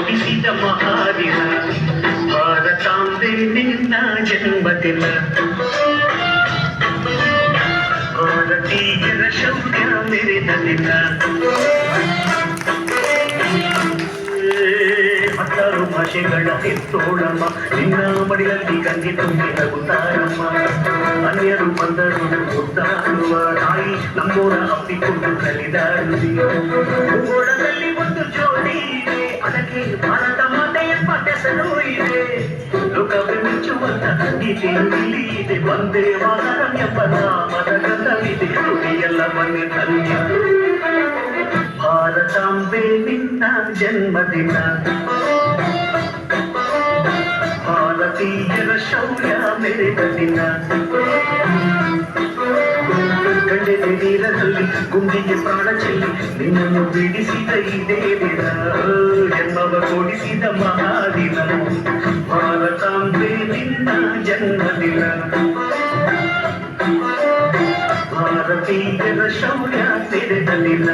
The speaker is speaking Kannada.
ಮೂಡಿಸಿದ ಮಹಾದಿನ ಭಾರತಾಂಬೆ ನಿನ್ನ ಜನ್ಮದಿನ ಭಾರತೀಯರ ಶೌರ್ಯ ಮೆರೆದ ದಿನ ಹತ್ತಾರು ಭಾಷೆಗಳ ಹೆತ್ತೋಳಮ್ಮ ನಿನ್ನ ಮಡಿಲಲ್ಲಿ ಗಂಗೆ ತುಂಬಿ ನಗುತ್ತಾರಮ್ಮ ಅನ್ಯರು ಬಂದರು ಮುದ್ದಾಡುವ ತಾಯಿ ನಮ್ಮೂರ ಅಪ್ಪಿಕೊಂಡು ಕಲಿದಾಡುವಿ ಭೂಗೋಳದಲ್ಲಿ ಒಂದು ಜೋಡಿ ಇದೆ ಅದಕ್ಕೆ ಭಾರತ ಮಾತೆ ಎಂಬ ಹೆಸರು ಇದೆ ಲೋಕವೇ ಮೆಚ್ಚುವಂತ ಗೀತೆ ಇಲ್ಲಿ ಇದೆ ಒಂದೇ ಮಾತರಂ ಎಂಬ ನಾಮದ ಗಂಧವಿದೆ ನುಡಿಯೆಲ್ಲ ಮನೆ ಧನ್ಯ ಭಾರತಾಂಬೆ ನಿನ್ನ ಜನ್ಮದಿನ ಭಾರತೀಯರ ಶೌರ್ಯ ಮೆರೆದ ದಿನ ಗಂಡೆದೆ ನೀರಲ್ಲಿ ಗುಂಡಿಗೆ ಪ್ರಾಣ ಚೆಲ್ಲಿ ನಿನ್ನನ್ನು ಬಿಡಿಸಿದ ಇದೇ ದಿನ ಜನ್ಮವ ಕೊಡಿಸಿದ ಮಹಾದಿನ ಭಾರತಾಂಬೆ ನಿನ್ನ ಜನ್ಮದಿನ ಭಾರತೀಯರ ಶೌರ್ಯ ಮೆರೆದ ದಿನ